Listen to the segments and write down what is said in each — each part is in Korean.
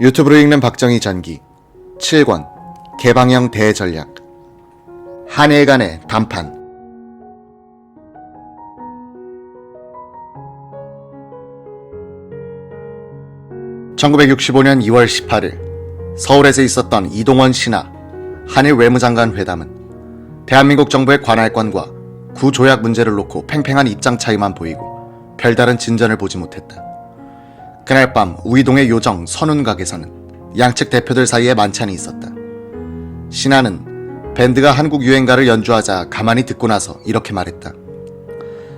유튜브로 읽는 박정희 전기 7권 개방형 대전략 한일 간의 담판. (1965년 2월 18일) 서울에서 있었던 이동원 신하 한일 외무장관 회담은 대한민국 정부의 관할권과 구조약 문제를 놓고 팽팽한 입장 차이만 보이고 별다른 진전을 보지 못했다. 그날 밤 우이동의 요정 선운각에서는 양측 대표들 사이에 만찬이 있었다. 신하는 밴드가 한국 유행가를 연주하자 가만히 듣고 나서 이렇게 말했다.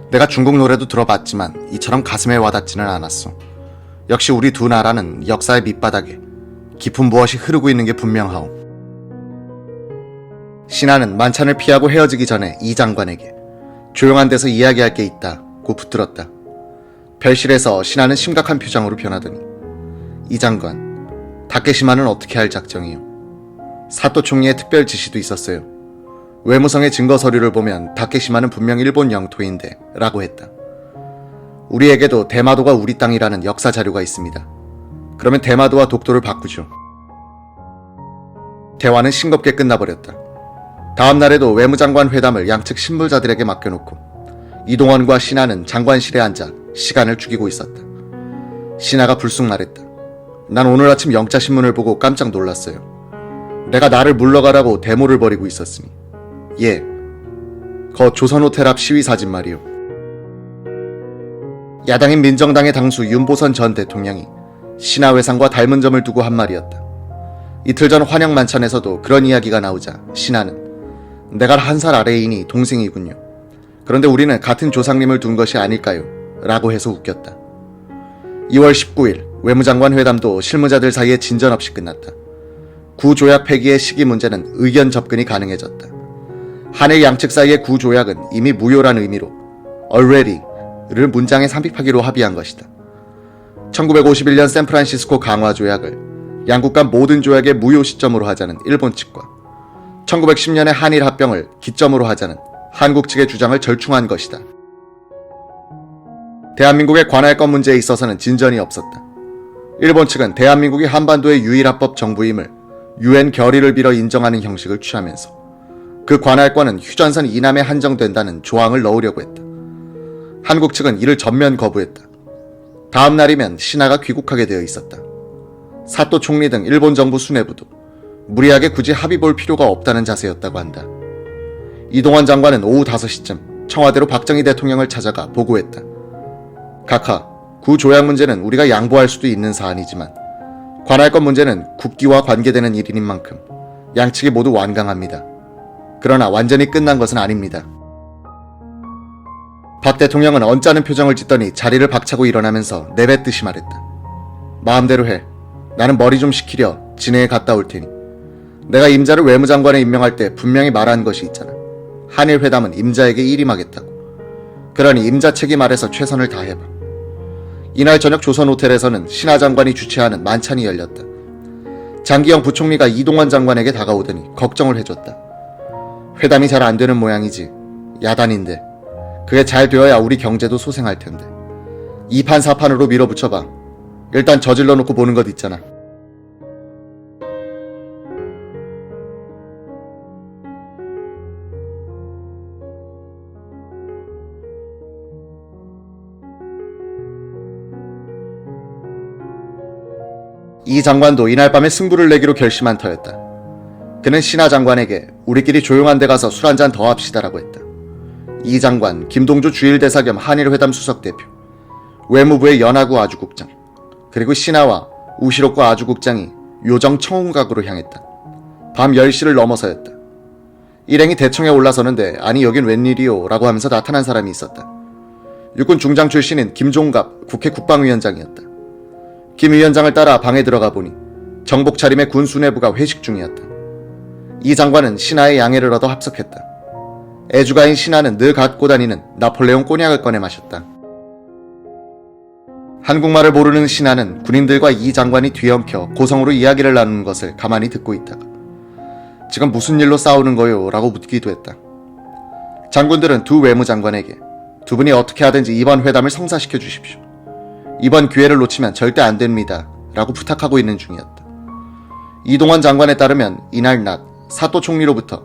내가 중국 노래도 들어봤지만 이처럼 가슴에 와닿지는 않았어. 역시 우리 두 나라는 역사의 밑바닥에 깊은 무엇이 흐르고 있는 게 분명하오. 신하는 만찬을 피하고 헤어지기 전에 이 장관에게 조용한 데서 이야기할 게 있다고 붙들었다. 별실에서 신하는 심각한 표정으로 변하더니 이 장관, 다케시마는 어떻게 할 작정이요? 사또 총리의 특별 지시도 있었어요. 외무성의 증거 서류를 보면 다케시마는 분명 일본 영토인데 라고 했다. 우리에게도 대마도가 우리 땅이라는 역사 자료가 있습니다. 그러면 대마도와 독도를 바꾸죠. 대화는 싱겁게 끝나버렸다. 다음 날에도 외무장관 회담을 양측 신불자들에게 맡겨놓고 이동원과 신하는 장관실에 앉아 시간을 죽이고 있었다. 신하가 불쑥 말했다. 난 오늘 아침 영자신문을 보고 깜짝 놀랐어요. 내가 나를 물러가라고 데모를 벌이고 있었으니. 예, 거 조선호텔 앞 시위 사진 말이요. 야당인 민정당의 당수 윤보선 전 대통령이 신하 회상과 닮은 점을 두고 한 말이었다. 이틀 전 환영 만찬에서도 그런 이야기가 나오자 신하는 내가 한 살 아래이니 동생이군요. 그런데 우리는 같은 조상님을 둔 것이 아닐까요? 라고 해서 웃겼다. 2월 19일 외무장관 회담도 실무자들 사이에 진전 없이 끝났다. 구조약 폐기의 시기 문제는 의견 접근이 가능해졌다. 한일 양측 사이의 구조약은 이미 무효란 의미로 already를 문장에 삽입하기로 합의한 것이다. 1951년 샌프란시스코 강화 조약을 양국 간 모든 조약의 무효 시점으로 하자는 일본 측과 1910년의 한일 합병을 기점으로 하자는 한국 측의 주장을 절충한 것이다. 대한민국의 관할권 문제에 있어서는 진전이 없었다. 일본 측은 대한민국이 한반도의 유일 합법 정부임을 UN 결의를 빌어 인정하는 형식을 취하면서 그 관할권은 휴전선 이남에 한정된다는 조항을 넣으려고 했다. 한국 측은 이를 전면 거부했다. 다음 날이면 신하가 귀국하게 되어 있었다. 사또 총리 등 일본 정부 수뇌부도 무리하게 굳이 합의 볼 필요가 없다는 자세였다고 한다. 이동원 장관은 오후 5시쯤 청와대로 박정희 대통령을 찾아가 보고했다. 각하, 구조약 문제는 우리가 양보할 수도 있는 사안이지만 관할권 문제는 국기와 관계되는 일인 만큼 양측이 모두 완강합니다. 그러나 완전히 끝난 것은 아닙니다. 박 대통령은 언짢은 표정을 짓더니 자리를 박차고 일어나면서 내뱉듯이 말했다. 마음대로 해. 나는 머리 좀 식히려 진해에 갔다 올 테니. 내가 임자를 외무장관에 임명할 때 분명히 말한 것이 있잖아. 한일 회담은 임자에게 일임하겠다고. 그러니 임자 책임 아래서 최선을 다해봐. 이날 저녁 조선호텔에서는 신하 장관이 주최하는 만찬이 열렸다. 장기영 부총리가 이동원 장관에게 다가오더니 걱정을 해줬다. 회담이 잘 안 되는 모양이지. 야단인데. 그게 잘 되어야 우리 경제도 소생할 텐데. 2판 4판으로 밀어붙여봐. 일단 저질러 놓고 보는 것 있잖아. 이 장관도 이날 밤에 승부를 내기로 결심한 터였다. 그는 신하 장관에게 우리끼리 조용한 데 가서 술 한잔 더 합시다라고 했다. 이 장관, 김동주 주일대사 겸 한일회담 수석대표, 외무부의 연하구 아주국장, 그리고 신하와 우시로코 아주국장이 요정 청운각으로 향했다. 밤 10시를 넘어서였다. 일행이 대청에 올라서는데 아니 여긴 웬일이요 라고 하면서 나타난 사람이 있었다. 육군 중장 출신인 김종갑 국회 국방위원장이었다. 김 위원장을 따라 방에 들어가 보니 정복 차림의 군 수뇌부가 회식 중이었다. 이 장관은 신하의 양해를 얻어 합석했다. 애주가인 신하는 늘 갖고 다니는 나폴레옹 꼬냑을 꺼내 마셨다. 한국말을 모르는 신하는 군인들과 이 장관이 뒤엉켜 고성으로 이야기를 나누는 것을 가만히 듣고 있다가 지금 무슨 일로 싸우는 거요? 라고 묻기도 했다. 장군들은 두 외무장관에게 두 분이 어떻게 하든지 이번 회담을 성사시켜 주십시오. 이번 기회를 놓치면 절대 안 됩니다. 라고 부탁하고 있는 중이었다. 이동환 장관에 따르면 이날 낮 사또 총리로부터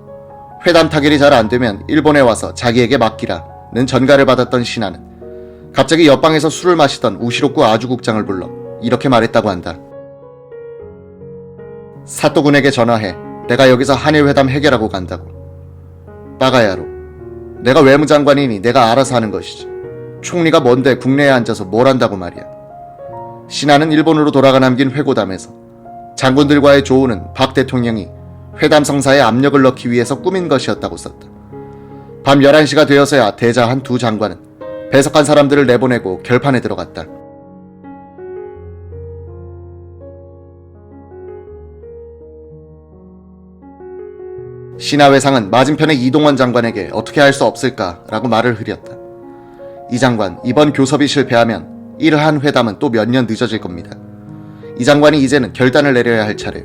회담 타결이 잘 안되면 일본에 와서 자기에게 맡기라는 전가를 받았던 신하는 갑자기 옆방에서 술을 마시던 우시로쿠 아주국장을 불러 이렇게 말했다고 한다. 사또군에게 전화해. 내가 여기서 한일회담 해결하고 간다고. 빠가야로. 내가 외무장관이니 내가 알아서 하는 것이지. 총리가 뭔데 국내에 앉아서 뭘 한다고 말이야. 신하는 일본으로 돌아가 남긴 회고담에서 장군들과의 조우는 박 대통령이 회담 성사에 압력을 넣기 위해서 꾸민 것이었다고 썼다. 밤 11시가 되어서야 대자 한 두 장관은 배석한 사람들을 내보내고 결판에 들어갔다. 신하회상은 맞은편의 이동원 장관에게 어떻게 할 수 없을까라고 말을 흐렸다. 이 장관, 이번 교섭이 실패하면 이러한 회담은 또 몇 년 늦어질 겁니다. 이 장관이 이제는 결단을 내려야 할 차례요.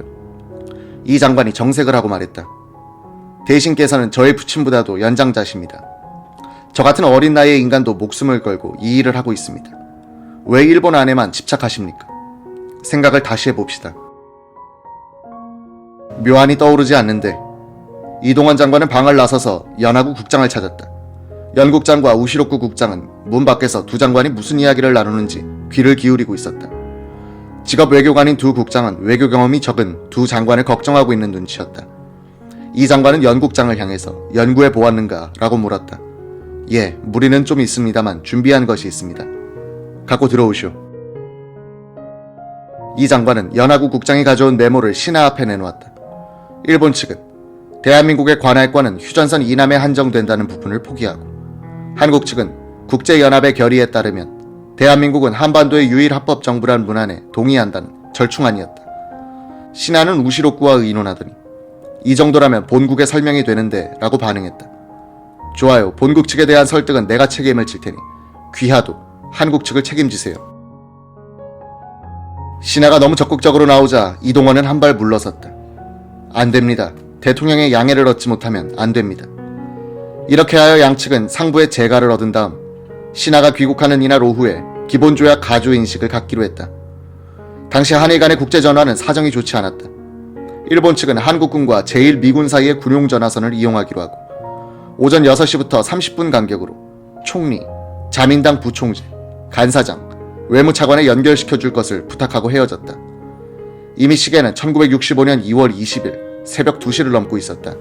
이 장관이 정색을 하고 말했다. 대신께서는 저의 부친보다도 연장자십니다. 저 같은 어린 나이의 인간도 목숨을 걸고 이 일을 하고 있습니다. 왜 일본 안에만 집착하십니까? 생각을 다시 해봅시다. 묘안이 떠오르지 않는데 이동원 장관은 방을 나서서 연하구 국장을 찾았다. 연 국장과 우시로쿠 국장은 문 밖에서 두 장관이 무슨 이야기를 나누는지 귀를 기울이고 있었다. 직업 외교관인 두 국장은 외교 경험이 적은 두 장관을 걱정하고 있는 눈치였다. 이 장관은 연 국장을 향해서 연구해 보았는가? 라고 물었다. 예, 무리는 좀 있습니다만 준비한 것이 있습니다. 갖고 들어오시오. 이 장관은 연하구 국장이 가져온 메모를 신하 앞에 내놓았다. 일본 측은 대한민국의 관할권은 휴전선 이남에 한정된다는 부분을 포기하고 한국 측은 국제연합의 결의에 따르면 대한민국은 한반도의 유일 합법 정부란 문안에 동의한다는 절충안이었다. 신하는 우시로쿠와 의논하더니 이 정도라면 본국에 설명이 되는데 라고 반응했다. 좋아요. 본국 측에 대한 설득은 내가 책임을 질 테니 귀하도 한국 측을 책임지세요. 신하가 너무 적극적으로 나오자 이동원은 한 발 물러섰다. 안 됩니다. 대통령의 양해를 얻지 못하면 안 됩니다. 이렇게 하여 양측은 상부의 재가를 얻은 다음 신하가 귀국하는 이날 오후에 기본조약 가조 인식을 갖기로 했다. 당시 한일 간의 국제전화는 사정이 좋지 않았다. 일본 측은 한국군과 제1미군 사이의 군용전화선을 이용하기로 하고 오전 6시부터 30분 간격으로 총리, 자민당 부총재, 간사장, 외무차관에 연결시켜줄 것을 부탁하고 헤어졌다. 이미 시계는 1965년 2월 20일 새벽 2시를 넘고 있었다.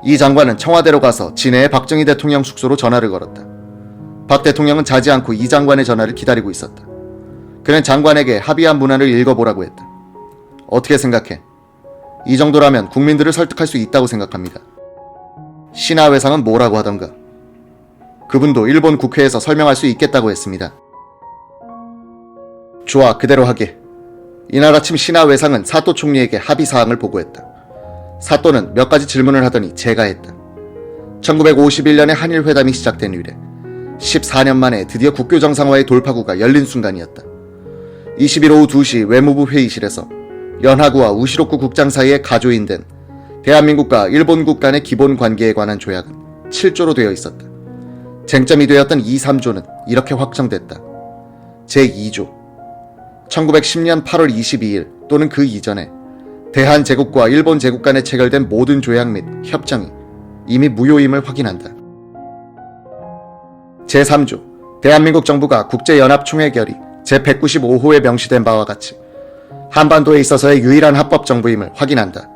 이 장관은 청와대로 가서 진해의 박정희 대통령 숙소로 전화를 걸었다. 박 대통령은 자지 않고 이 장관의 전화를 기다리고 있었다. 그는 장관에게 합의한 문안을 읽어보라고 했다. 어떻게 생각해? 이 정도라면 국민들을 설득할 수 있다고 생각합니다. 신하회상은 뭐라고 하던가? 그분도 일본 국회에서 설명할 수 있겠다고 했습니다. 좋아, 그대로 하게. 이날 아침 신하회상은 사또 총리에게 합의사항을 보고했다. 사또는 몇 가지 질문을 하더니 제가했다. 1951년에 한일회담이 시작된 이래 14년 만에 드디어 국교 정상화의 돌파구가 열린 순간이었다. 20일 오후 2시 외무부 회의실에서 연하구와 우시로쿠 국장 사이에 가조인된 대한민국과 일본국 간의 기본 관계에 관한 조약은 7조로 되어 있었다. 쟁점이 되었던 2, 3조는 이렇게 확정됐다. 제2조 1910년 8월 22일 또는 그 이전에 대한제국과 일본 제국 간에 체결된 모든 조약 및 협정이 이미 무효임을 확인한다. 제3조 대한민국 정부가 국제연합총회 결의 제195호에 명시된 바와 같이 한반도에 있어서의 유일한 합법 정부임을 확인한다.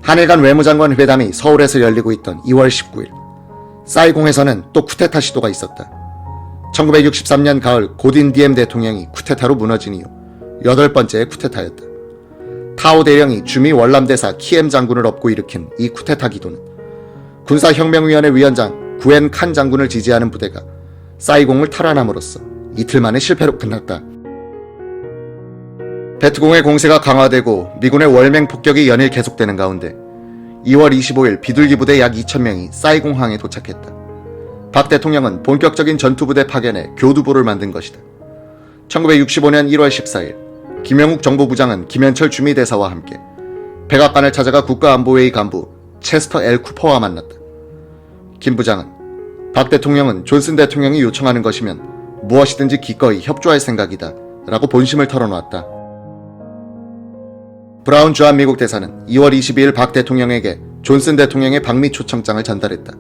한일 간 외무장관 회담이 서울에서 열리고 있던 2월 19일 사이공에서는 또 쿠데타 시도가 있었다. 1963년 가을 고딘 디엠 대통령이 쿠데타로 무너진 이후 8번째의 쿠데타였다. 타오 대령이 주미 월남대사 키엠 장군을 업고 일으킨 이 쿠데타 기도는 군사혁명위원회 위원장 구엔 칸 장군을 지지하는 부대가 사이공을 탈환함으로써 이틀 만에 실패로 끝났다. 베트공의 공세가 강화되고 미군의 월맹 폭격이 연일 계속되는 가운데 2월 25일 비둘기 부대 약 2,000명이 사이공항에 도착했다. 박 대통령은 본격적인 전투부대 파견에 교두보를 만든 것이다. 1965년 1월 14일 김영욱 정보부장은 김현철 주미대사와 함께 백악관을 찾아가 국가안보회의 간부 체스터 L. 쿠퍼와 만났다. 김 부장은 박 대통령은 존슨 대통령이 요청하는 것이면 무엇이든지 기꺼이 협조할 생각이다 라고 본심을 털어놓았다. 브라운 주한 미국 대사는 2월 22일 박 대통령에게 존슨 대통령의 방미 초청장을 전달했다.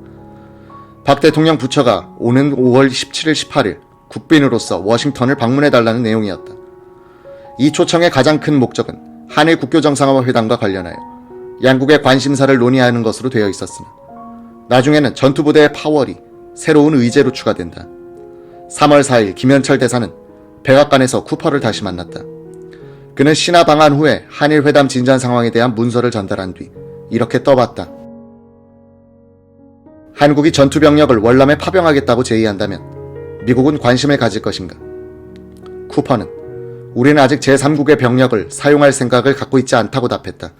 박 대통령 부처가 오는 5월 17일 18일 국빈으로서 워싱턴을 방문해달라는 내용이었다. 이 초청의 가장 큰 목적은 한일 국교 정상화 회담과 관련하여 양국의 관심사를 논의하는 것으로 되어 있었으나 나중에는 전투부대의 파월이 새로운 의제로 추가된다. 3월 4일 김현철 대사는 백악관에서 쿠퍼를 다시 만났다. 그는 신하 방한 후에 한일 회담 진전 상황에 대한 문서를 전달한 뒤 이렇게 떠봤다. 한국이 전투병력을 월남에 파병하겠다고 제의한다면 미국은 관심을 가질 것인가? 쿠퍼는 우리는 아직 제3국의 병력을 사용할 생각을 갖고 있지 않다고 답했다.